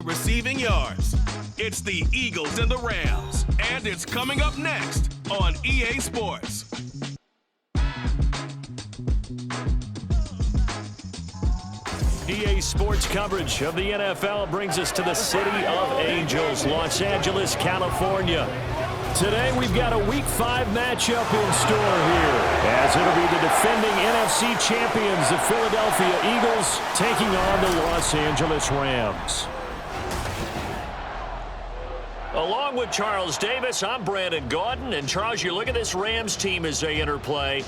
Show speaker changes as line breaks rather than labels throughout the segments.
receiving yards. It's the Eagles and the Rams, and it's coming up next on EA Sports.
EA Sports coverage of the NFL brings us to the City of Angels, Los Angeles, California. Today we've got a Week 5 matchup in store here, as it'll be the defending NFC champions, the Philadelphia Eagles, taking on the Los Angeles Rams. Along with Charles Davis, I'm Brandon Gaudin. And Charles, you look at this Rams team as they interplay.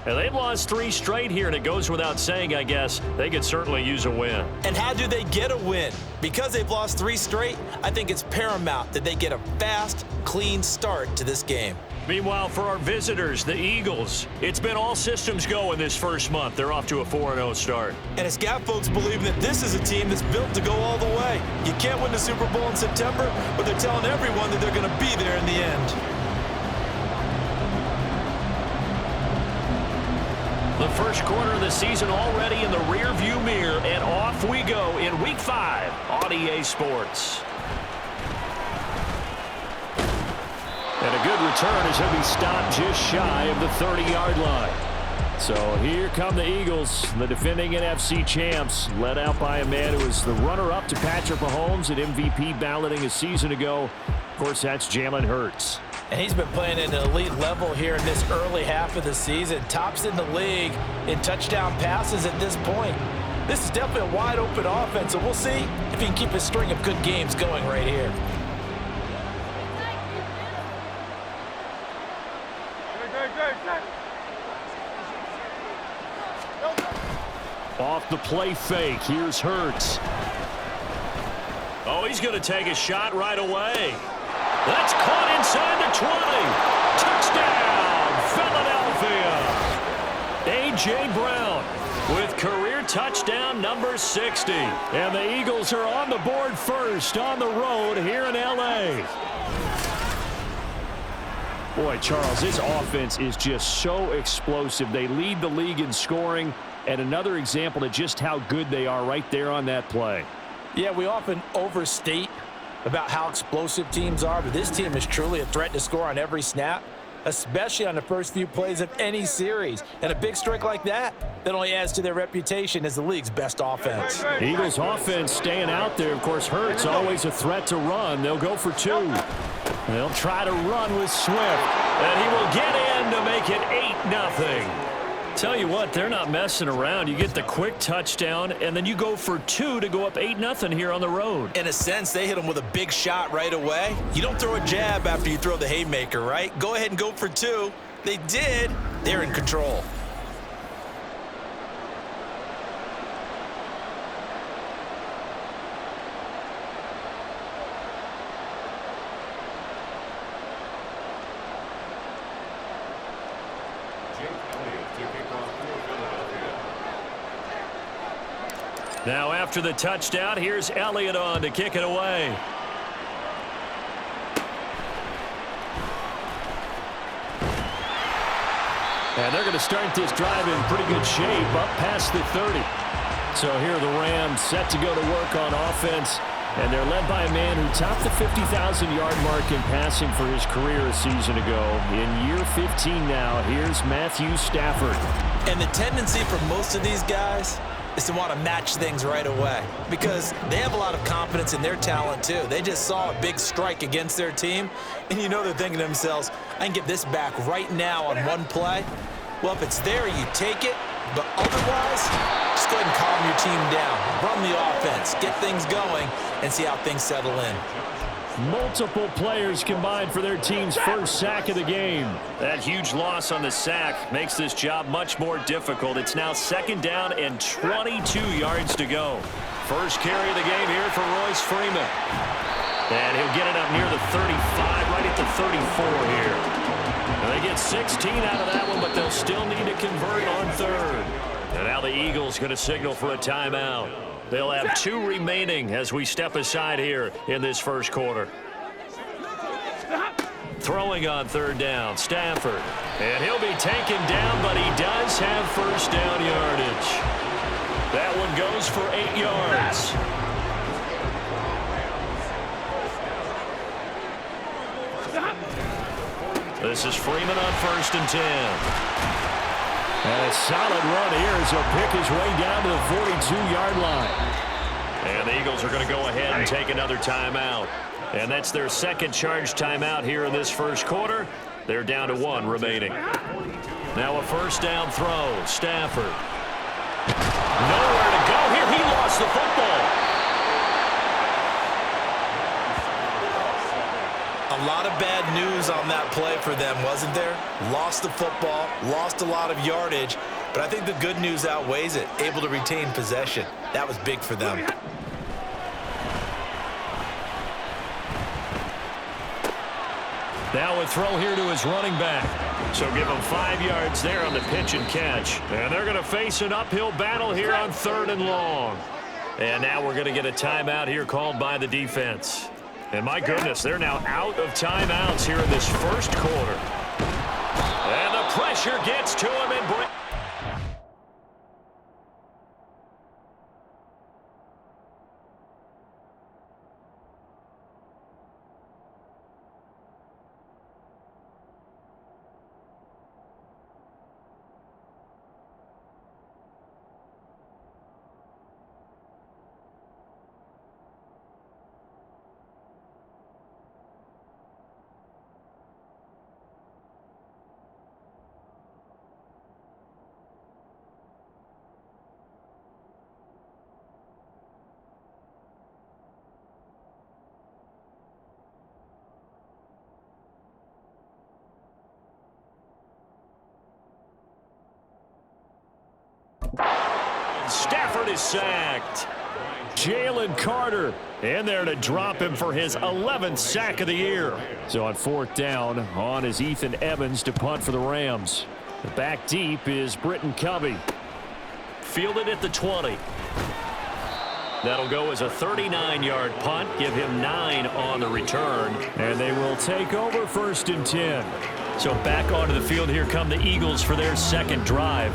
And they've lost 3 straight here, and it goes without saying, I guess, they could certainly use a win.
And how do they get a win? Because they've lost 3 straight, I think it's paramount that they get a fast, clean start to this game.
Meanwhile, for our visitors, the Eagles, it's been all systems go in this first month. They're off to a 4-0 start.
And it's got folks believing that this is a team that's built to go all the way. You can't win the Super Bowl in September, but they're telling everyone that they're going to be there in the end.
The first quarter of the season already in the rearview mirror, and off we go in Week 5 on EA Sports. And a good return as he'll be stopped just shy of the 30-yard line. So here come the Eagles, the defending NFC champs, led out by a man who was the runner-up to Patrick Mahomes at MVP balloting a season ago. Of course, that's Jalen Hurts.
And he's been playing at an elite level here in this early half of the season. Tops in the league in touchdown passes at this point. This is definitely a wide-open offense, so we'll see if he can keep his string of good games going right here.
Off the play fake, here's Hurts. Oh, he's going to take a shot right away. That's caught inside the 20. Touchdown, Philadelphia. A.J. Brown with career touchdown number 60. And the Eagles are on the board first on the road here in L.A. Boy, Charles, this offense is just so explosive. They lead the league in scoring, and another example of just how good they are right there on that play.
Yeah, we often overstate about how explosive teams are, but this team is truly a threat to score on every snap, especially on the first few plays of any series. And a big strike like that only adds to their reputation as the league's best offense.
Eagles offense staying out there. Of course, Hurts always a threat to run. They'll go for 2. They'll try to run with Swift, and he will get in to make it 8-0. Tell you what, they're not messing around. You get the quick touchdown, and then you go for 2 to go up 8-0 here on the road.
In a sense, they hit him with a big shot right away. You don't throw a jab after you throw the haymaker, right? Go ahead and go for 2. They did. They're in control.
Now after the touchdown, here's Elliott on to kick it away. And they're going to start this drive in pretty good shape up past the 30. So here the Rams set to go to work on offense. And they're led by a man who topped the 50,000-yard mark in passing for his career a season ago. In year 15 now, here's Matthew Stafford.
And the tendency for most of these guys is to want to match things right away because they have a lot of confidence in their talent too. They just saw a big strike against their team, and you know they're thinking to themselves, I can get this back right now on one play. Well, if it's there, you take it, but otherwise, just go ahead and calm your team down. Run the offense, get things going, and see how things settle in.
Multiple players combined for their team's first sack of the game. That huge loss on the sack makes this job much more difficult. It's now 2nd down and 22 yards to go. First carry of the game here for Royce Freeman. And he'll get it up near the 35, right at the 34 here. And they get 16 out of that one, but they'll still need to convert on 3rd. And now the Eagles going to signal for a timeout. They'll have 2 remaining as we step aside here in this first quarter. Throwing on 3rd down, Stafford. And he'll be taken down, but he does have first down yardage. That one goes for 8 yards. This is Freeman on 1st and 10.
And a solid run here as he'll pick his way down to the 42-yard line.
And the Eagles are going to go ahead and take another timeout. And that's their second charge timeout here in this first quarter. They're down to 1 remaining. Now a first down throw. Stafford. Nowhere to go here. He lost the football.
A lot of bad news on that play for them, wasn't there? Lost the football, lost a lot of yardage, but I think the good news outweighs it. Able to retain possession. That was big for them.
Now a throw here to his running back. So give him 5 yards there on the pitch and catch. And they're going to face an uphill battle here on 3rd and long. And now we're going to get a timeout here called by the defense. And my goodness, they're now out of timeouts here in this first quarter. And the pressure gets to him and breaks. Stafford is sacked.
Jalen Carter in there to drop him for his 11th sack of the year. So on 4th down, on is Ethan Evans to punt for the Rams. The back deep is Britton Covey.
Fielded at the 20. That'll go as a 39-yard punt. Give him 9 on the return.
And they will take over 1st and 10.
So back onto the field, here come the Eagles for their second drive.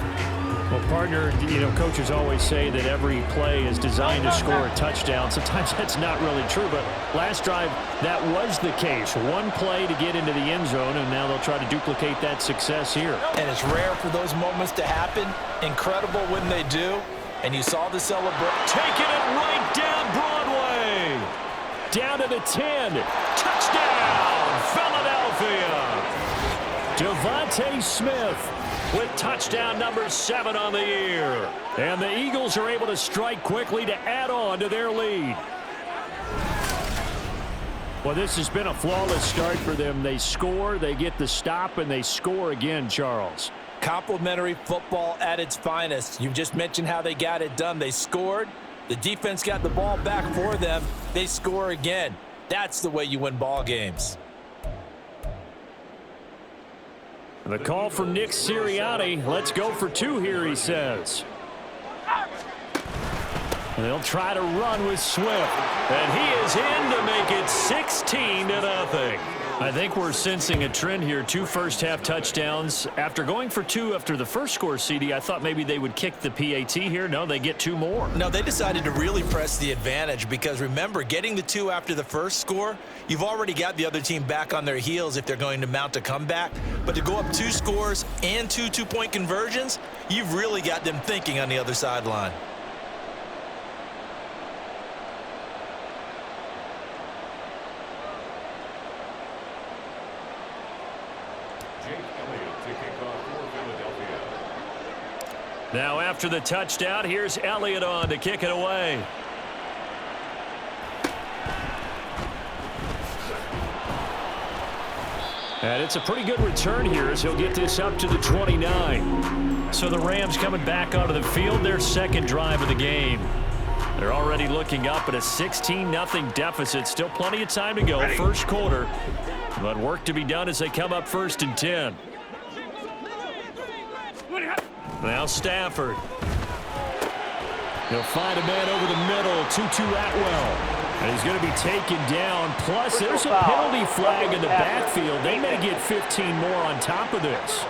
Well, partner, coaches always say that every play is designed to score a touchdown. Sometimes that's not really true, but last drive, that was the case. One play to get into the end zone, and now they'll try to duplicate that success here.
And it's rare for those moments to happen. Incredible when they do. And you saw the celebration.
Taking it right down Broadway.
Down to the 10.
Touchdown, Philadelphia.
Devontae Smith
with touchdown number 7 on the year.
And the Eagles are able to strike quickly to add on to their lead. Well, this has been a flawless start for them. They score, they get the stop, and they score again, Charles.
Complimentary football at its finest. You just mentioned how they got it done. They scored. The defense got the ball back for them. They score again. That's the way you win ball games.
The call from Nick Sirianni. Let's go for 2 here, he says. They'll try to run with Swift.
And he is in to make it 16-0.
I think we're sensing a trend here. 2 first-half touchdowns. After going for 2 after the first score, CD, I thought maybe they would kick the PAT here. No, they get 2 more.
No, they decided to really press the advantage because, remember, getting the 2 after the first score, you've already got the other team back on their heels if they're going to mount a comeback. But to go up 2 scores and 2 two-point conversions, you've really got them thinking on the other sideline.
Now after the touchdown, here's Elliott on to kick it away.
And it's a pretty good return here as he'll get this up to the 29. So the Rams coming back onto the field, their second drive of the game. They're already looking up at a 16-0 deficit. Still plenty of time to go, first quarter. But work to be done as they come up 1st and 10. Now Stafford. He'll find a man over the middle, Tutu Atwell. And he's going to be taken down. Plus, there's a penalty flag in the backfield. They may get 15 more on top of this.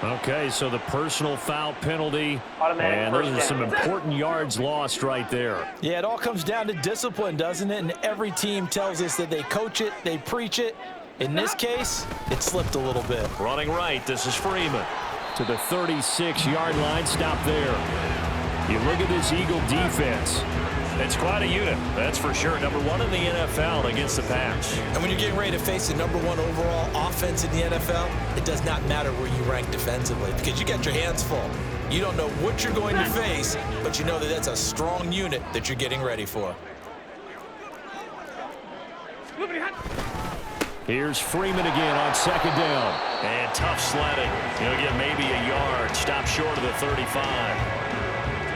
Okay, so the personal foul penalty. And those are some important yards lost right there.
Yeah, it all comes down to discipline, doesn't it? And every team tells us that they coach it, they preach it, In this case, it slipped a little bit.
Running right, this is Freeman.
To the 36-yard line, stop there. You look at this Eagle defense.
It's quite a unit, that's for sure. Number 1 in the NFL against the pass.
And when you're getting ready to face the number 1 overall offense in the NFL, it does not matter where you rank defensively because you got your hands full. You don't know what you're going to face, but you know that that's a strong unit that you're getting ready for.
Here's Freeman again on second down.
And tough sledding. He'll get maybe a yard. Stop short of the 35.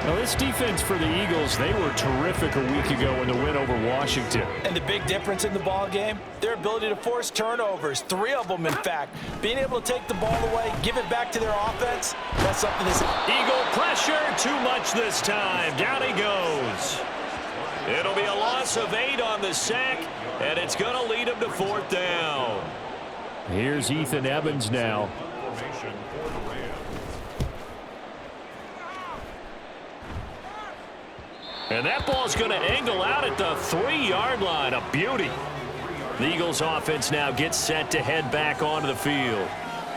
Now, this defense for the Eagles, they were terrific a week ago in the win over Washington.
And the big difference in the ball game, their ability to force turnovers, 3 of them, in fact. Being able to take the ball away, give it back to their offense, that's something that's...
Eagle pressure, too much this time. Down he goes. It'll be a loss of 8 on the sack, and it's going to lead him to 4th down.
Here's Ethan Evans now.
And that ball's going to angle out at the 3-yard line. A beauty. The Eagles offense now gets set to head back onto the field.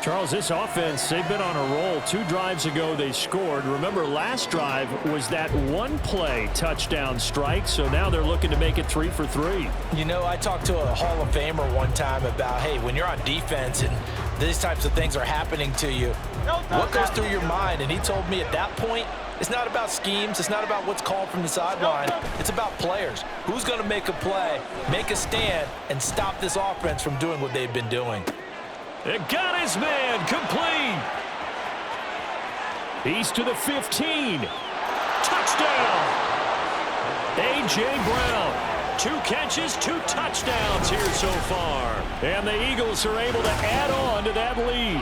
Charles, this offense, they've been on a roll. 2 drives ago, they scored. Remember, last drive was that 1-play touchdown strike, so now they're looking to make it 3 for 3.
You know, I talked to a Hall of Famer one time about, hey, when you're on defense and these types of things are happening to you, what goes through your mind? And he told me at that point, it's not about schemes. It's not about what's called from the sideline. It's about players. Who's going to make a play, make a stand, and stop this offense from doing what they've been doing?
It got his man complete.
He's to the 15.
Touchdown. A.J. Brown. 2 catches, 2 touchdowns here so far.
And the Eagles are able to add on to that lead.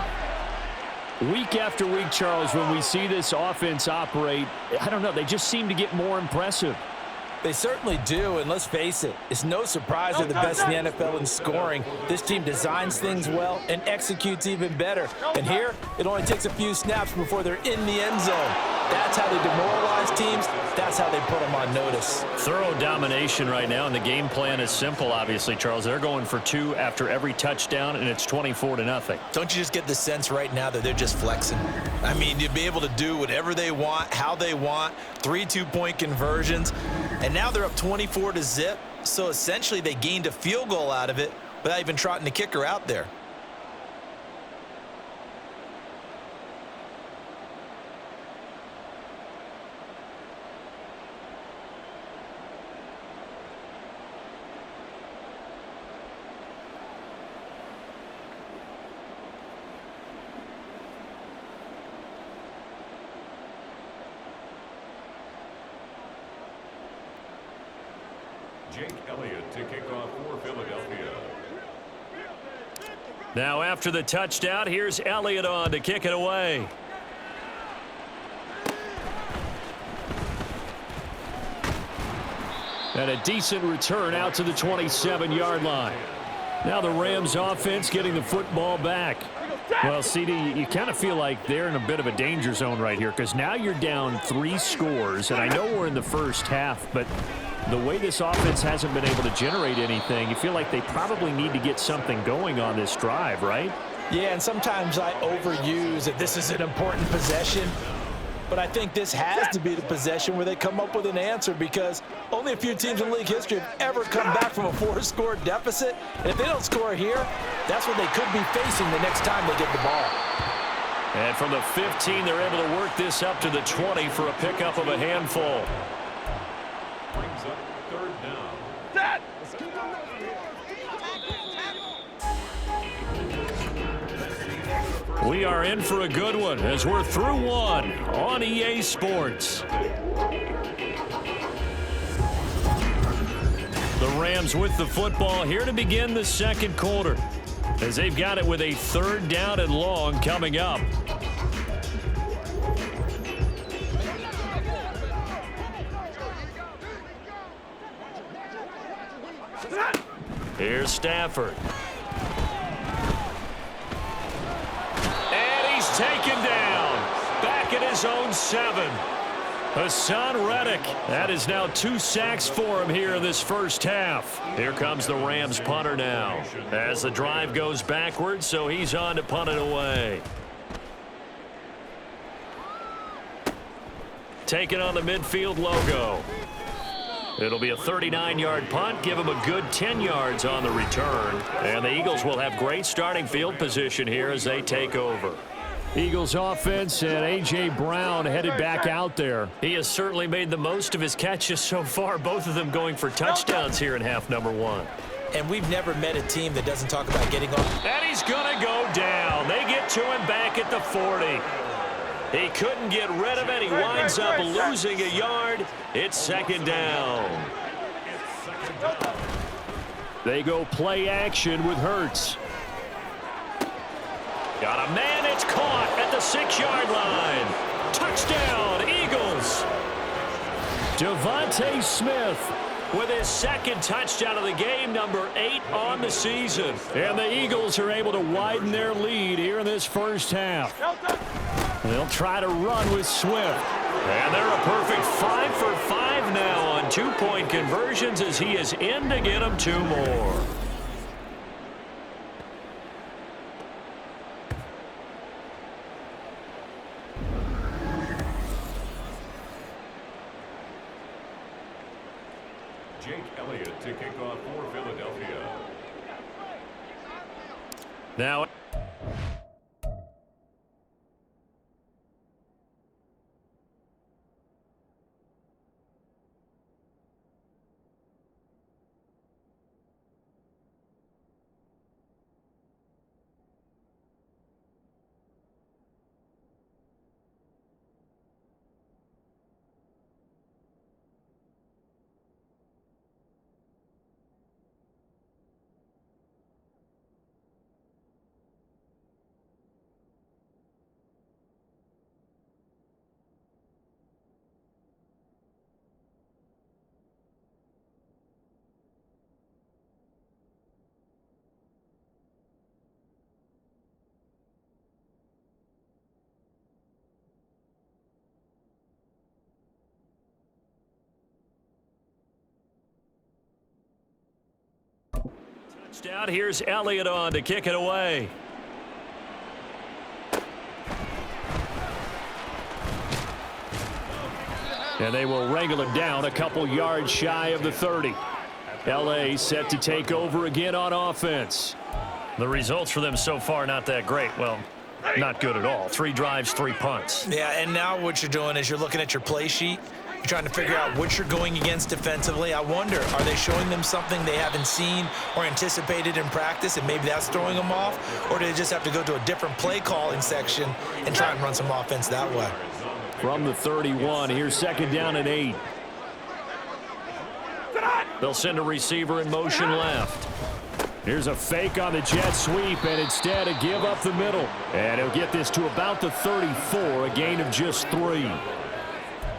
Week after week, Charles, when we see this offense operate, I don't know, they just seem to get more impressive.
They certainly do, and let's face it, it's no surprise they're the best in the NFL in scoring. This team designs things well and executes even better. And here, it only takes a few snaps before they're in the end zone. That's how they demoralize teams. That's how they put them on notice.
Thorough domination right now, and the game plan is simple, obviously, Charles. They're going for 2 after every touchdown, and it's 24-0.
Don't you just get the sense right now that they're just flexing? I mean, you'll be able to do whatever they want, how they want, 3 2-point conversions, and now they're up 24-0, so essentially they gained a field goal out of it without even trotting the kicker out there.
Jake Elliott to kick off for Philadelphia.
Now after the touchdown, here's Elliott on to kick it away.
And a decent return out to the 27-yard line. Now the Rams offense getting the football back. Well, CD, you kind of feel like they're in a bit of a danger zone right here because now you're down 3 scores, and I know we're in the first half, but the way this offense hasn't been able to generate anything, you feel like they probably need to get something going on this drive, right?
Yeah, and sometimes I overuse that this is an important possession, but I think this has to be the possession where they come up with an answer because only a few teams in league history have ever come back from a 4-score deficit. And if they don't score here, that's what they could be facing the next time they get the ball.
And from the 15, they're able to work this up to the 20 for a pickup of a handful.
Brings up 3rd down.
We are in for a good one as we're through 1 on EA Sports. The Rams with the football here to begin the second quarter as they've got it with a 3rd down and long coming up. Here's Stafford. And he's taken down. Back at his own 7.
Hassan Reddick. That is now 2 sacks for him here in this first half. Here comes the Rams punter now. As the drive goes backwards, so he's on to punt it away. Taking on the midfield logo. It'll be a 39-yard punt. Give him a good 10 yards on the return. And the Eagles will have great starting field position here as they take over.
Eagles offense and A.J. Brown headed back out there.
He has certainly made the most of his catches so far, both of them going for touchdowns here in half number 1.
And we've never met a team that doesn't talk about getting off.
And he's going to go down. They get to him back at the 40. He couldn't get rid of it. He winds up losing a yard. It's second down.
They go play action with Hurts.
Got a man. It's caught at the 6-yard line. Touchdown, Eagles.
Devontae Smith
with his second touchdown of the game, number 8 on the season.
And the Eagles are able to widen their lead here in this first half. They'll try to run with Swift.
And they're a perfect 5 for 5 now on 2-point conversions as he is in to get them 2 more.
Jake Elliott to kick off for Philadelphia.
Now, touchdown. Here's Elliott on to kick it away.
And they will wrangle him down a couple yards shy of the 30. L.A. set to take over again on offense.
The results for them so far not that great. Well, not good at all. 3 drives, 3 punts.
Yeah, and now what you're doing is you're looking at your play sheet. You're trying to figure out what you're going against defensively. I wonder, are they showing them something they haven't seen or anticipated in practice, and maybe that's throwing them off? Or do they just have to go to a different play calling section and try and run some offense that way?
From the 31, here's second down and 8.
They'll send a receiver in motion left.
Here's a fake on the jet sweep, and instead a give up the middle. And he'll get this to about the 34, a gain of just 3.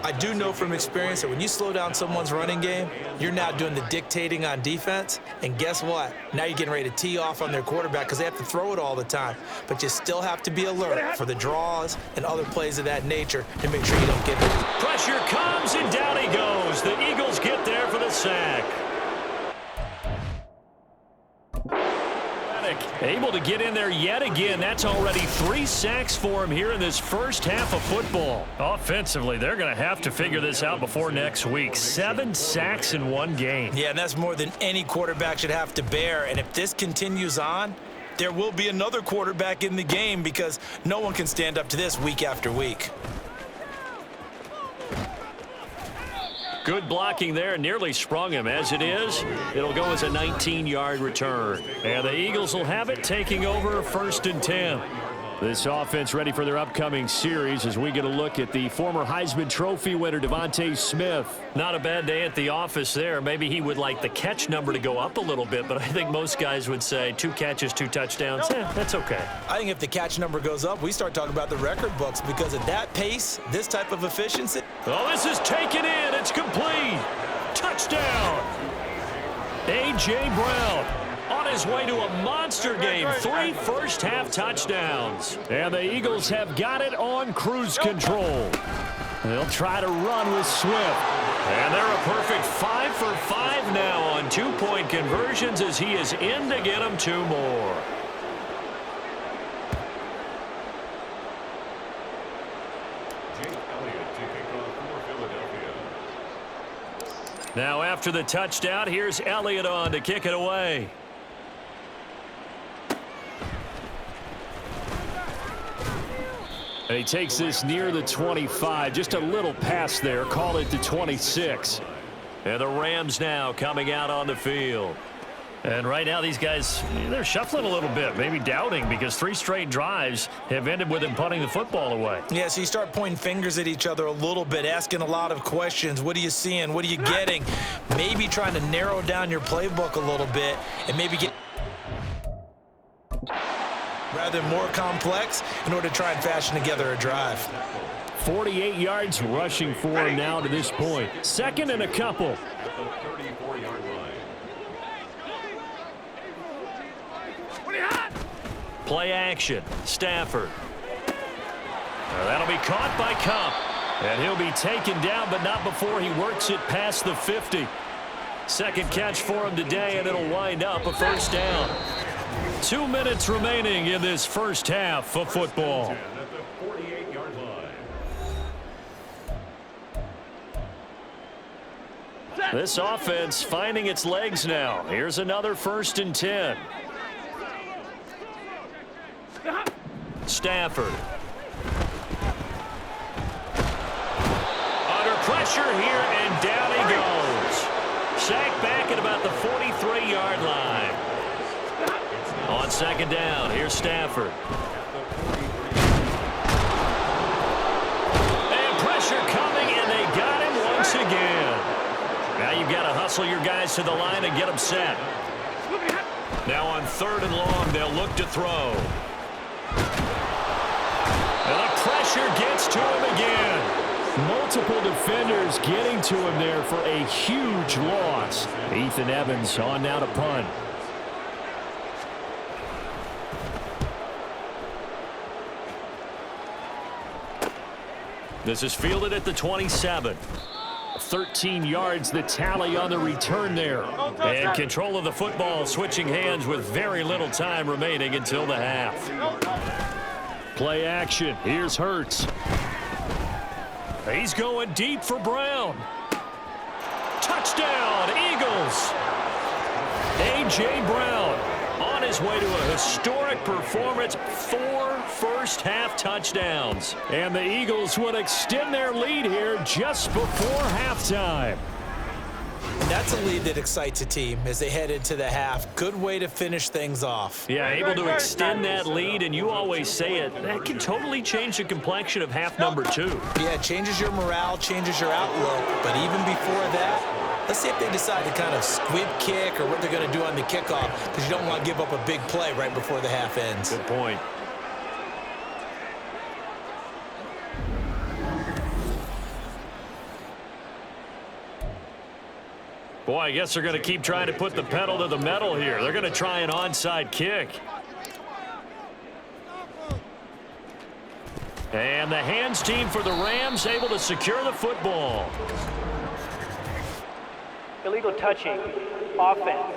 I do know from experience that when you slow down someone's running game, you're now doing the dictating on defense. And guess what? Now you're getting ready to tee off on their quarterback because they have to throw it all the time. But you still have to be alert for the draws and other plays of that nature to make sure you don't get it.
Pressure comes, and down he goes. The Eagles get there for the sack. Able to get in there yet again. That's already 3 sacks for him here in this first half of football. Offensively, they're going to have to figure this out before next week. 7 sacks in 1 game.
Yeah, and that's more than any quarterback should have to bear. And if this continues on, there will be another quarterback in the game because no one can stand up to this week after week.
Good blocking there, nearly sprung him. As it is, it'll go as a 19-yard return. And the Eagles will have it, taking over 1st and 10.
This offense ready for their upcoming series as we get a look at the former Heisman Trophy winner, Devontae Smith.
Not a bad day at the office there. Maybe he would like the catch number to go up a little bit, but I think most guys would say 2 catches, 2 touchdowns. That's okay.
I think if the catch number goes up, we start talking about the record books because at that pace, this type of efficiency.
Oh, this is taken in. It's complete. Touchdown. A.J. Brown on his way to a monster game. 3 first-half touchdowns.
And the Eagles have got it on cruise control.
They'll try to run with Swift.
And they're a perfect 5 for 5 now on 2-point conversions as he is in to get them 2 more. Now after the touchdown, here's Elliott on to kick it away.
And he takes this near the 25. Just a little pass there. Call it the 26.
And the Rams now coming out on the field.
And right now these guys, they're shuffling a little bit, maybe doubting, because 3 straight drives have ended with them punting the football away.
Yeah, so you start pointing fingers at each other a little bit, asking a lot of questions. What are you seeing? What are you getting? Maybe trying to narrow down your playbook a little bit and maybe get rather more complex in order to try and fashion together a drive.
48 yards rushing for him now to this point. 2nd and a couple.
Play action. Stafford. That'll be caught by Cup.
And he'll be taken down, but not before he works it past the 50.
Second catch for him today, and it'll wind up a first down.
2 minutes remaining in this first half of football.
This offense finding its legs now. Here's another 1st and 10. Stafford. Under pressure here, and down he goes. Sacked back at about the 43-yard line. On 2nd down, here's Stafford. And pressure coming, and they got him once again. Now you've got to hustle your guys to the line and get them set. Now on 3rd and long, they'll look to throw.
And the pressure gets to him again.
Multiple defenders getting to him there for a huge loss. Ethan Evans on now to punt.
This is fielded at the 27.
13 yards the tally on the return there.
And control of the football switching hands with very little time remaining until the half.
Play action. Here's Hurts.
He's going deep for Brown. Touchdown, Eagles. A.J. Brown on his way to a historic performance. 4 first-half touchdowns.
And the Eagles would extend their lead here just before halftime.
That's a lead that excites a team as they head into the half. Good way to finish things off.
Yeah, able to extend that lead, and you always say it, that can totally change the complexion of half number 2.
Yeah, it changes your morale, changes your outlook, but even before that, let's see if they decide to kind of squib kick or what they're going to do on the kickoff, because you don't want to give up a big play right before the half ends.
Good point. Boy, I guess they're going to keep trying to put the pedal to the metal here. They're going to try an onside kick. And the hands team for the Rams able to secure the football.
Illegal touching. Offense.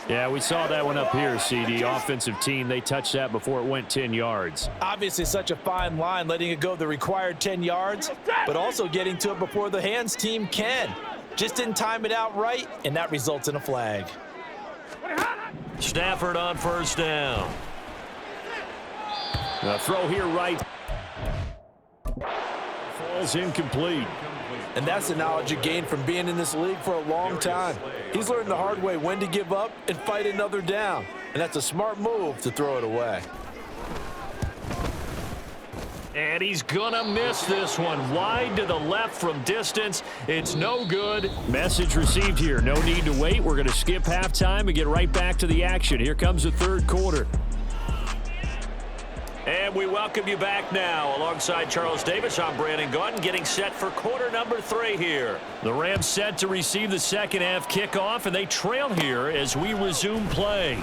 Yeah, we saw that one up here, CD. Offensive team, they touched that before it went 10 yards.
Obviously such a fine line, letting it go the required 10 yards, but also getting to it before the hands team can. Just didn't time it out right, and that results in a flag.
Stafford on 1st down.
The throw here right. Falls incomplete.
And that's the knowledge you gain from being in this league for a long time. He's learned the hard way when to give up and fight another down. And that's a smart move to throw it away.
And he's going to miss this one. Wide to the left from distance. It's no good.
Message received here. No need to wait. We're going to skip halftime and get right back to the action. Here comes the 3rd quarter.
And we welcome you back now. Alongside Charles Davis, I'm Brandon Gaudin, getting set for quarter number 3 here.
The Rams set to receive the second half kickoff, and they trail here as we resume play.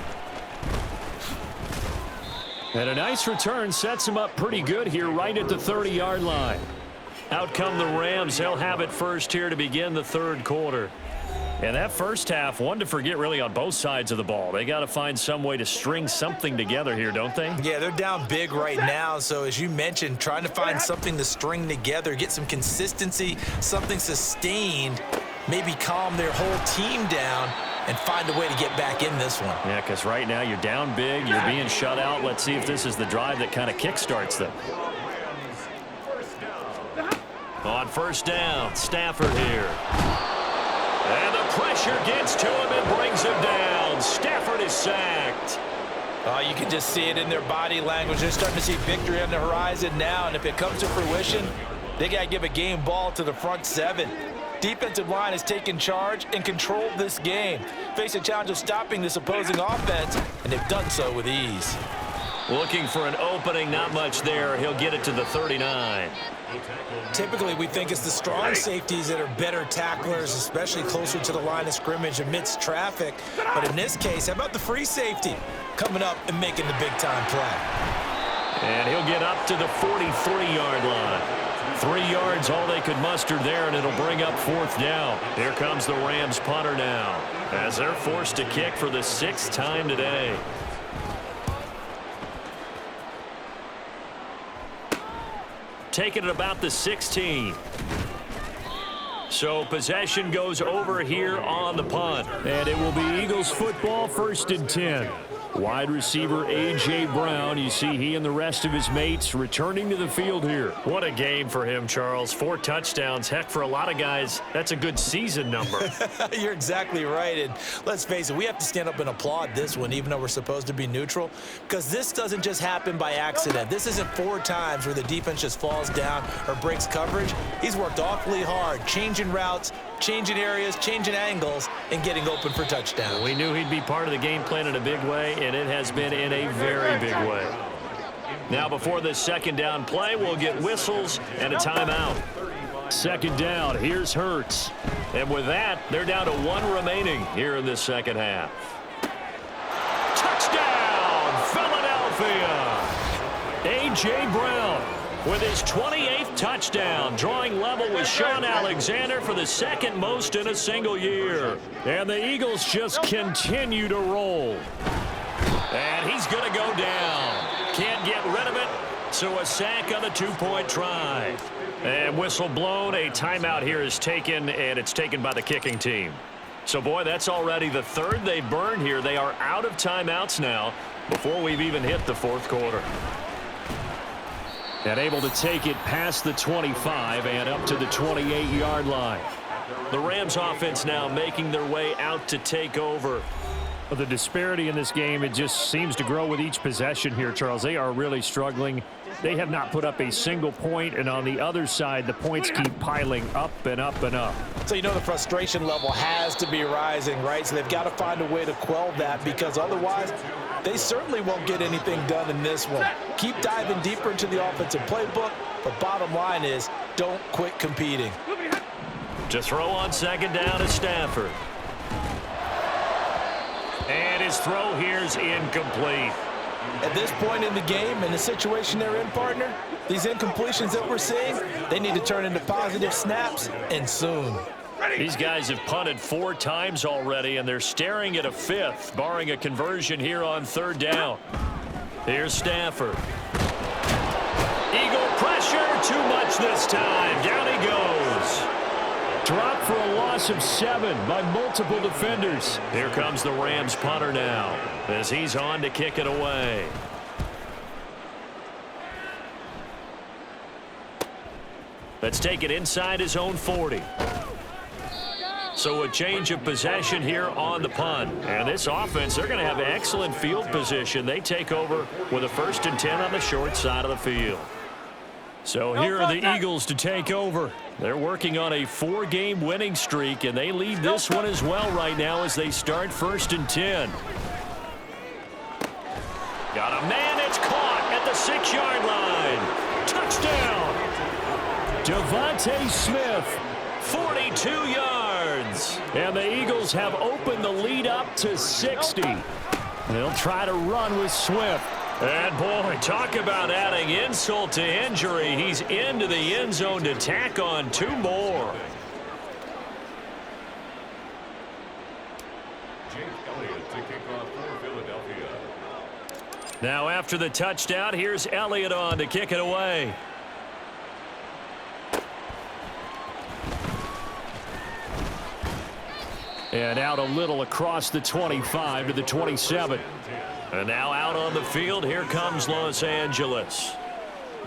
And a nice return sets him up pretty good here right at the 30-yard line.
Out come the Rams. They'll have it first here to begin the third quarter. And that first half, one to forget really on both sides of the ball. They got to find some way to string something together here, don't they?
Yeah, they're down big right now. So as you mentioned, trying to find something to string together, get some consistency, something sustained, maybe calm their whole team down and find a way to get back in this one.
Yeah, because right now you're down big, you're being shut out. Let's see if this is the drive that kind of kickstarts them. On first down, Stafford here. And the pressure gets to him and brings him down. Stafford is sacked.
You can just see it in their body language. They're starting to see victory on the horizon now, and if it comes to fruition, they got to give a game ball to the front seven. Defensive line has taken charge and controlled this game. Face a challenge of stopping this opposing offense, and they've done so with ease.
Looking for an opening, not much there. He'll get it to the 39.
Typically, we think it's the strong safeties that are better tacklers, especially closer to the line of scrimmage amidst traffic. But in this case, how about the free safety coming up and making the big-time play?
And he'll get up to the 43-yard line. 3 yards, all they could muster there, and it'll bring up fourth down. Here comes the Rams punter now, as they're forced to kick for the 6th time today. Taking it about the 16. So possession goes over here on the punt.
And it will be Eagles football, 1st and 10. Wide receiver A.J. Brown, you see he and the rest of his mates returning to the field here.
What a game for him, Charles. 4 touchdowns. Heck, for a lot of guys, that's a good season number.
You're exactly right. And let's face it, we have to stand up and applaud this one, even though we're supposed to be neutral, because this doesn't just happen by accident. This isn't 4 times where the defense just falls down or breaks coverage. He's worked awfully hard, changing routes, changing areas, changing angles, and getting open for touchdowns.
We knew he'd be part of the game plan in a big way, and it has been in a very big way. Now, before this 2nd down play, we'll get whistles and a timeout.
2nd down, here's Hurts.
And with that, they're down to 1 remaining here in this 2nd half. Touchdown, Philadelphia! A.J. Brown with his 28th touchdown, drawing level with Sean Alexander for the 2nd most in a single year.
And the Eagles just continue to roll.
And he's going to go down. Can't get rid of it, so a sack on the 2-point try. And whistle blown, a timeout here is taken, and it's taken by the kicking team. So, boy, that's already the 3rd they've burned here. They are out of timeouts now before we've even hit the 4th quarter.
And able to take it past the 25 and up to the 28-yard line.
The Rams offense now making their way out to take over.
The disparity in this game, it just seems to grow with each possession here, Charles. They are really struggling. They have not put up a single point, and on the other side, the points keep piling up and up and up.
So you know the frustration level has to be rising, right? So they've got to find a way to quell that, because otherwise they certainly won't get anything done in this one. Keep diving deeper into the offensive playbook, but bottom line is don't quit competing.
To throw on 2nd down is Stafford. And his throw here's incomplete.
At this point in the game, in the situation they're in, partner, these incompletions that we're seeing, they need to turn into positive snaps, and soon.
These guys have punted 4 times already, and they're staring at a 5th, barring a conversion here on 3rd down. Here's Stafford. Eagle pressure, too much this time. Down he goes.
Dropped for a loss of 7 by multiple defenders.
Here comes the Rams punter now, as he's on to kick it away. Let's take it inside his own 40. So a change of possession here on the punt. And this offense, they're going to have excellent field position. They take over with a 1st and 10 on the short side of the field. So here are the Eagles to take over. They're working on a 4-game winning streak, and they lead this one as well right now as they start 1st and 10. Got a man, it's caught at the 6-yard line. Touchdown!
Devontae Smith.
42 yards.
And the Eagles have opened the lead up to 60. They'll try to run with Swift.
And, boy, talk about adding insult to injury. He's into the end zone to tack on 2 more.
Jake Elliott to kick off for Philadelphia.
Now after the touchdown, here's Elliott on to kick it away.
And out a little across the 25 to the 27.
And now out on the field, here comes Los Angeles.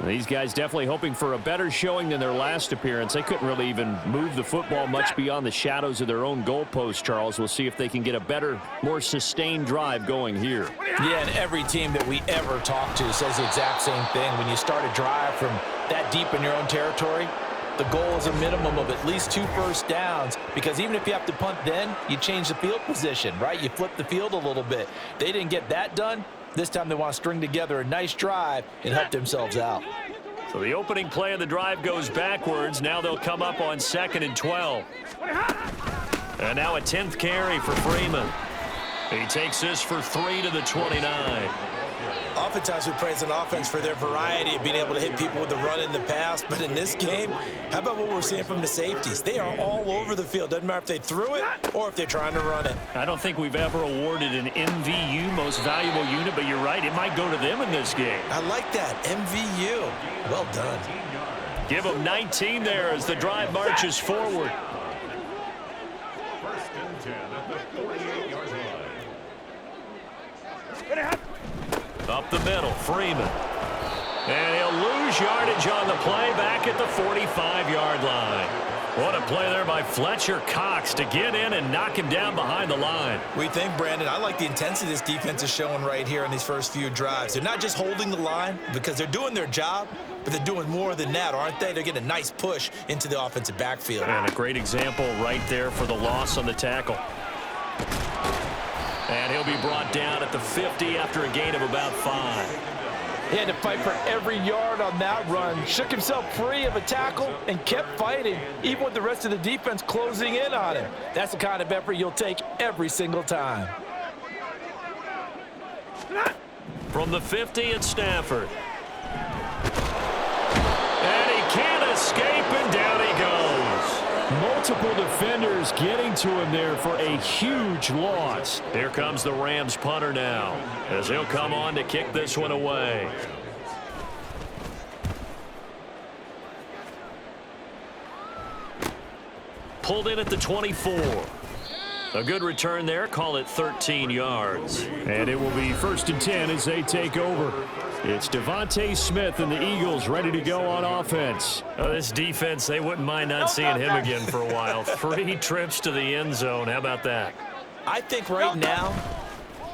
These guys definitely hoping for a better showing than their last appearance. They couldn't really even move the football much beyond the shadows of their own goalpost, Charles. We'll see if they can get a better, more sustained drive going here.
Yeah, and every team that we ever talk to says the exact same thing. When you start a drive from that deep in your own territory, the goal is a minimum of at least 2 first downs, because even if you have to punt then, you change the field position, right? You flip the field a little bit. They didn't get that done. This time they want to string together a nice drive and help themselves out.
So the opening play of the drive goes backwards. Now they'll come up on 2nd and 12. And now a 10th carry for Freeman. He takes this for 3 to the 29.
Oftentimes we praise an offense for their variety of being able to hit people with the run in the pass, but in this game, how about what we're seeing from the safeties? They are all over the field. Doesn't matter if they threw it or if they're trying to run it.
I don't think we've ever awarded an MVU, most valuable unit, but you're right, it might go to them in this game.
I like that, MVU. Well done.
Give them 19 there as the drive marches forward.
1st and 10 at the 48-yard line.
Up the middle, Freeman. And he'll lose yardage on the play back at the 45-yard line. What a play there by Fletcher Cox to get in and knock him down behind the line.
We think, Brandon, I like the intensity this defense is showing right here in these first few drives. They're not just holding the line because they're doing their job, but they're doing more than that, aren't they? They're getting a nice push into the offensive backfield.
And a great example right there for the loss on the tackle. And he'll be brought down at the 50 after a gain of about 5.
He had to fight for every yard on that run. Shook himself free of a tackle and kept fighting, even with the rest of the defense closing in on him. That's the kind of effort you'll take every single time.
From the 50 at Stafford. And he can't escape, and down he goes.
Multiple defenders getting to him there for a huge loss.
Here comes the Rams punter now, as he'll come on to kick this one away. Pulled in at the 24. A good return there. Call it 13 yards.
And it will be 1st and 10 as they take over. It's Devontae Smith and the Eagles ready to go on offense.
This defense, they wouldn't mind not seeing him again for a while. 3 trips to the end zone. How about that?
I think right now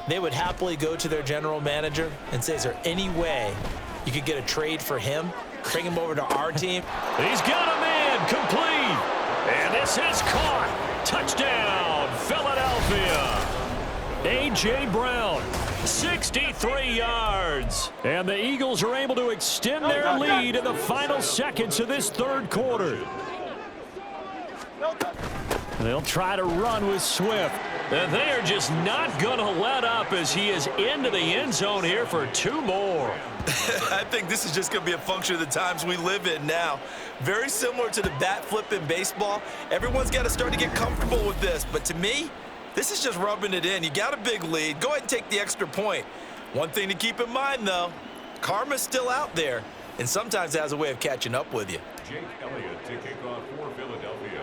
they would happily go to their general manager and say, is there any way you could get a trade for him, bring him over to our team?
He's got a man complete. And this is caught. Touchdown, Philadelphia. A.J. Brown, 63 yards.
And the Eagles are able to extend their lead in the final seconds of this 3rd quarter. They'll try to run with Swift.
And they are just not going to let up as he is into the end zone here for 2 more.
I think this is just going to be a function of the times we live in now. Very similar to the bat flip in baseball. Everyone's got to start to get comfortable with this. But to me, this is just rubbing it in. You got a big lead. Go ahead and take the extra point. One thing to keep in mind, though, karma's still out there, and sometimes it has a way of catching up with you.
Jake Elliott to kick off for Philadelphia.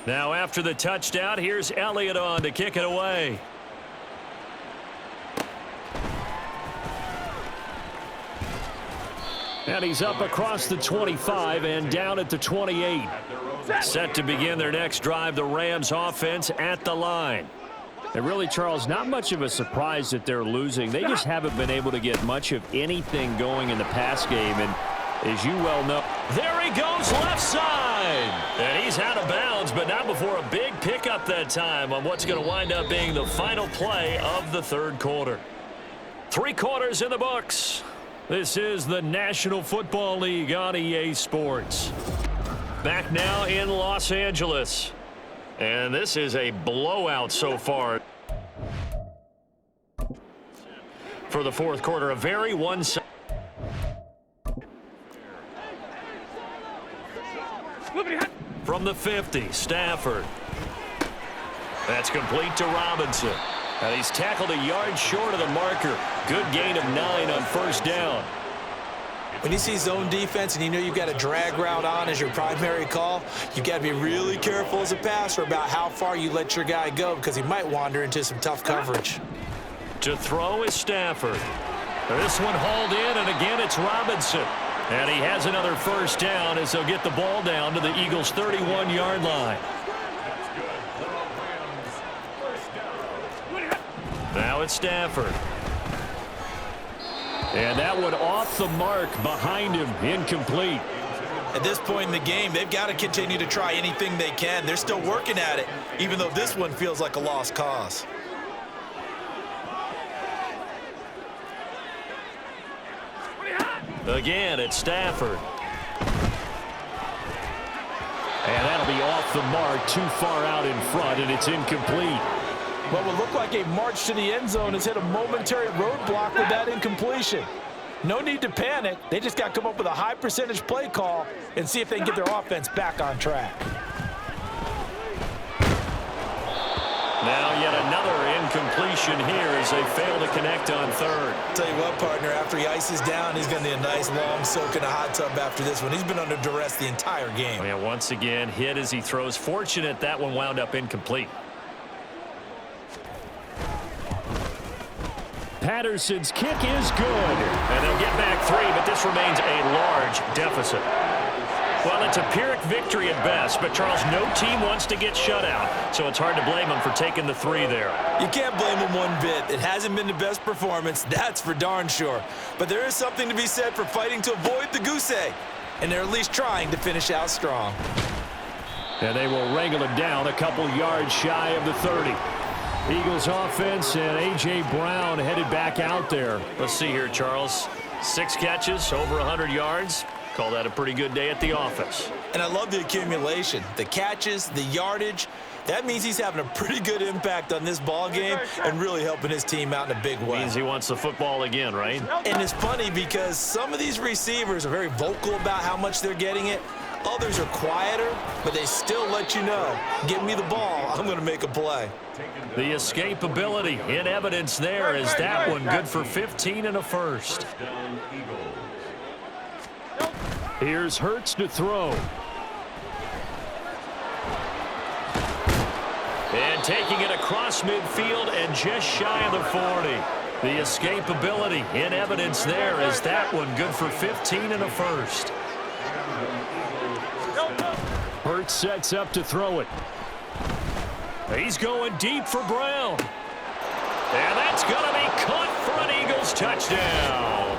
Now after the touchdown, here's Elliott on to kick it away.
And he's up across the 25 and down at the 28.
Set to begin their next drive, the Rams offense at the line.
And really, Charles, not much of a surprise that they're losing. They just haven't been able to get much of anything going in the pass game. And as you well know,
there he goes left side. And he's out of bounds, but not before a big pickup that time on what's going to wind up being the final play of the 3rd quarter. 3 quarters in the books. This is the National Football League on EA Sports. Back now in Los Angeles. And this is a blowout so far. For for the fourth quarter. A very one-sided. From the 50, Stafford. That's complete to Robinson. And he's tackled a yard short of the marker. Good gain of 9 on first down.
When you see zone defense and you know you've got a drag route on as your primary call, you've got to be really careful as a passer about how far you let your guy go because he might wander into some tough coverage.
To throw is Stafford. This one hauled in, and again it's Robinson. And he has another first down as they'll get the ball down to the Eagles' 31-yard line. Now it's Stafford. And that one off the mark behind him, incomplete.
At this point in the game, they've got to continue to try anything they can. They're still working at it, even though this one feels like a lost cause.
Again, it's Stafford. And that'll be off the mark, too far out in front, and it's incomplete.
What would look like a march to the end zone has hit a momentary roadblock with that incompletion. No need to panic. They just got to come up with a high percentage play call and see if they can get their offense back on track.
Now yet another incompletion here as they fail to connect on third.
Tell you what, partner, after he ices down, he's going to need a nice long soak in a hot tub after this one. He's been under duress the entire game.
Yeah, once again, hit as he throws. Fortunate that one wound up incomplete.
Patterson's kick is good.
And they'll get back 3, but this remains a large deficit. Well, it's a Pyrrhic victory at best, but Charles, no team wants to get shut out, so it's hard to blame them for taking the 3 there.
You can't blame them one bit. It hasn't been the best performance, that's for darn sure. But there is something to be said for fighting to avoid the goose egg, and they're at least trying to finish out strong.
And they will wrangle it down a couple yards shy of the 30. Eagles offense and A.J. Brown headed back out there.
Let's see here, Charles. 6 catches, over 100 yards. Call that a pretty good day at the office.
And I love the accumulation, the catches, the yardage. That means he's having a pretty good impact on this ball game and really helping his team out in a big way.
Means he wants the football again, right?
And it's funny because some of these receivers are very vocal about how much they're getting it. Others are quieter, but they still let you know, give me the ball, I'm going to make a play.
The escapability in evidence there is that one good for 15 and a first.
Here's Hurts to throw.
And taking it across midfield and just shy of the 40. The escapability in evidence there is that one good for 15 and a first.
Hurts sets up to throw it.
He's going deep for Brown. And that's going to be caught for an Eagles touchdown.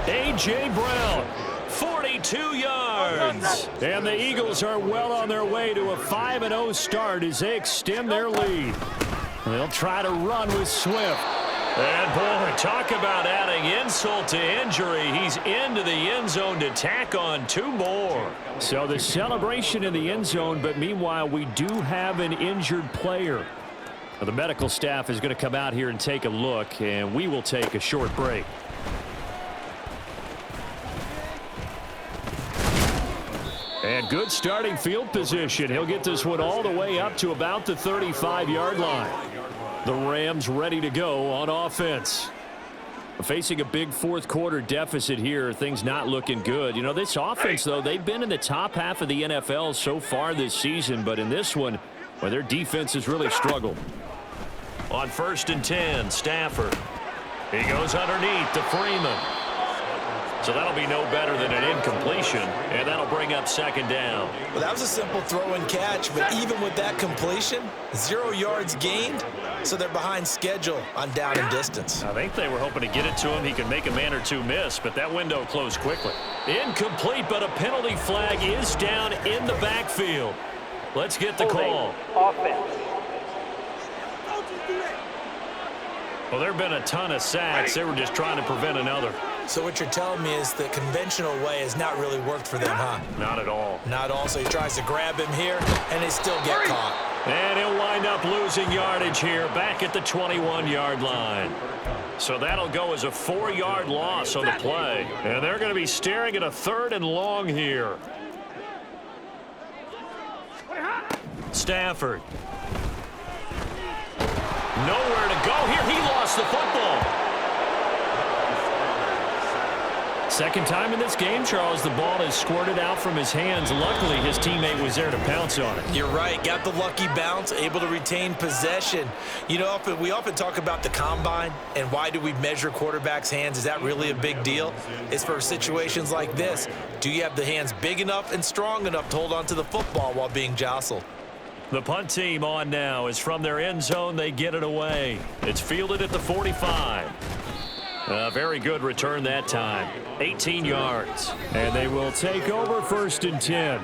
A.J. Brown, 42 yards.
And the Eagles are well on their way to a 5-0 start as they extend their lead. They'll try to run with Swift.
And, boy, talk about adding insult to injury. He's into the end zone to tack on 2 more.
So the celebration in the end zone, but meanwhile, we do have an injured player. Now, the medical staff is going to come out here and take a look, and we will take a short break. And good starting field position. He'll get this one all the way up to about the 35-yard line. The Rams ready to go on offense. Facing a big fourth quarter deficit here, things not looking good. You know, this offense, though, they've been in the top half of the NFL so far this season, but in this one, well, their defense has really struggled.
On 1st and 10, Stafford. He goes underneath to Freeman. So that'll be no better than an incompletion, and that'll bring up 2nd down.
Well, that was a simple throw and catch, but even with that completion, 0 yards gained, so they're behind schedule on down and distance.
I think they were hoping to get it to him. He could make a man or 2 miss, but that window closed quickly. Incomplete, but a penalty flag is down in the backfield. Let's get the call.
Offense.
Well, there have been a ton of sacks. They were just trying to prevent another.
So what you're telling me is the conventional way has not really worked for them, huh?
Not at all.
Not all. So he tries to grab him here, and they still get caught.
And he'll wind up losing yardage here back at the 21-yard line. So that'll go as a 4-yard loss on the play. And they're going to be staring at a 3rd and long here. Stafford. Nowhere to go here. He lost the football. Second time in this game, Charles, the ball is squirted out from his hands. Luckily, his teammate was there to pounce on it.
You're right. Got the lucky bounce, able to retain possession. You know, we often talk about the combine and why do we measure quarterbacks' hands. Is that really a big deal? It's for situations like this. Do you have the hands big enough and strong enough to hold on to the football while being jostled?
The punt team on now is from their end zone. They get it away. It's fielded at the 45. A very good return that time. 18 yards.
And they will take over 1st and 10.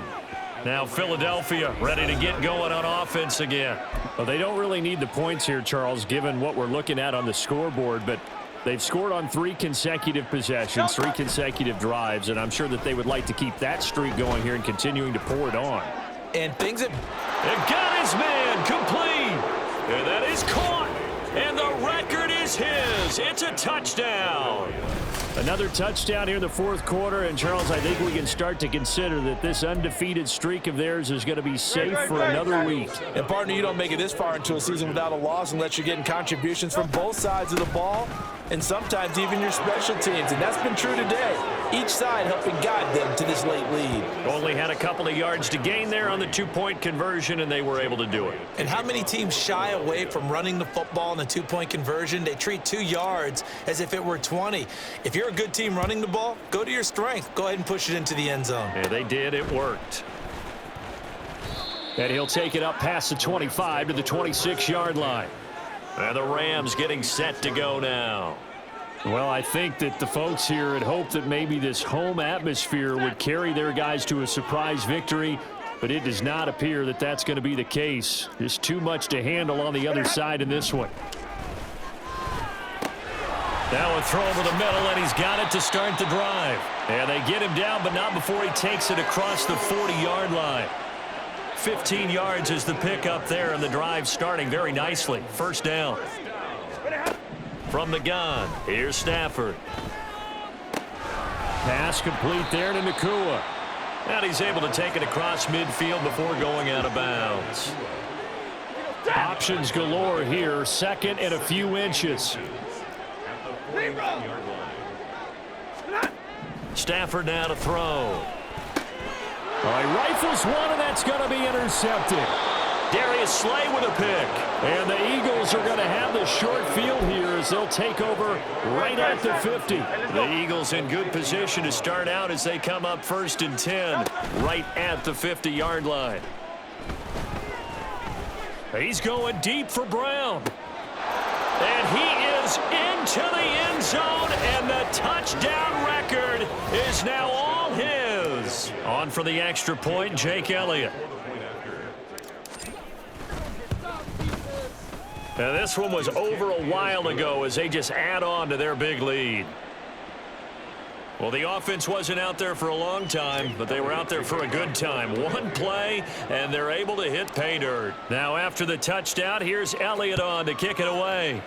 Now Philadelphia ready to get going on offense again.
Well, they don't really need the points here, Charles, given what we're looking at on the scoreboard. But they've scored on 3 consecutive possessions, 3 consecutive drives. And I'm sure that they would like to keep that streak going here and continuing to pour it on.
And things have...
It got his man complete. And that is caught. And the record is his. It's a touchdown.
Another touchdown here in the 4th quarter. And, Charles, I think we can start to consider that this undefeated streak of theirs is going to be safe for another week.
And, partner, you don't make it this far into a season without a loss unless you're getting contributions from both sides of the ball and sometimes even your special teams. And that's been true today. Each side helping guide them to this late lead.
Only had a couple of yards to gain there on the 2-point conversion, and they were able to do it.
And how many teams shy away from running the football in the 2-point conversion? They treat 2 yards as if it were 20. If you're a good team running the ball, go to your strength. Go ahead and push it into the end zone.
Yeah, they did. It worked.
And he'll take it up past the 25 to the 26-yard line.
And the Rams getting set to go now.
Well, I think that the folks here had hoped that maybe this home atmosphere would carry their guys to a surprise victory, but it does not appear that that's going to be the case. Just too much to handle on the other side in this one.
Now a throw over the middle, and he's got it to start the drive. And they get him down, but not before he takes it across the 40-yard line. 15 yards is the pickup there, and the drive starting very nicely. 1st down. From the gun, here's Stafford.
Pass complete there to Nakua.
And he's able to take it across midfield before going out of bounds.
Options galore here. 2nd and a few inches.
Stafford now to throw.
All right, rifles one, and that's going to be intercepted.
Darius Slay with a pick.
And the Eagles are going to have the short field here as they'll take over right at the 50.
The Eagles in good position to start out as they come up 1st and 10 right at the 50-yard line.
He's going deep for Brown.
And he is into the end zone, and the touchdown record is now all his. On for the extra point, Jake Elliott. Now this one was over a while ago as they just add on to their big lead. Well, the offense wasn't out there for a long time, but they were out there for a good time. One play, and they're able to hit pay dirt. Now after the touchdown, here's Elliott on to kick it away.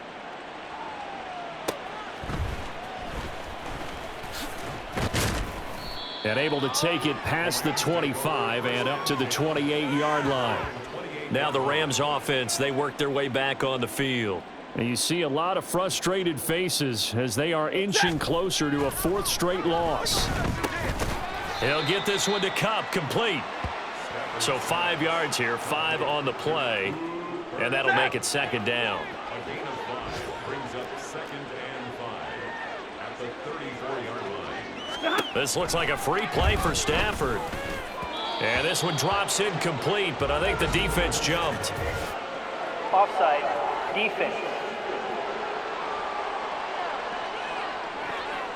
And able to take it past the 25 and up to the 28-yard line.
Now the Rams offense, they work their way back on the field.
And you see a lot of frustrated faces as they are inching closer to a 4th straight loss.
He'll get this one to Cup, complete. So 5 yards here, 5 on the play, and that'll make it 2nd down.
A gain of 5 brings up 2nd and 5 at the 34-yard line.
This looks like a free play for Stafford. And this one drops incomplete, but I think the defense jumped.
Offside, defense.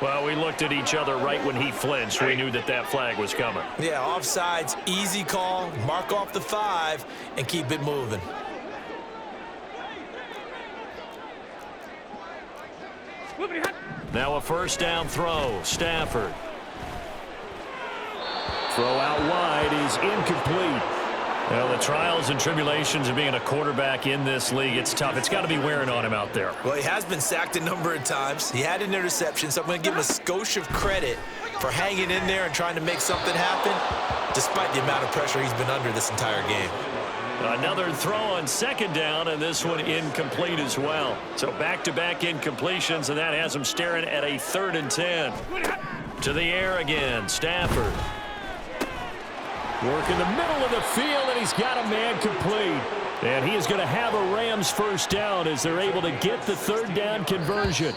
Well, we looked at each other right when he flinched. We knew that that flag was coming.
Yeah, offsides, easy call, mark off the 5, and keep it moving.
Now a 1st down throw, Stafford.
Throw out wide is incomplete.
Well, the trials and tribulations of being a quarterback in this league, it's tough. It's got to be wearing on him out there.
Well, he has been sacked a number of times. He had an interception, so I'm going to give him a skosh of credit for hanging in there and trying to make something happen, despite the amount of pressure he's been under this entire game.
Another throw on second down, and this one incomplete as well. So back-to-back incompletions, and that has him staring at a 3rd and 10. To the air again, Stafford.
Work in the middle of the field, and he's got a man complete. And he is going to have a Rams first down as they're able to get the 3rd down conversion.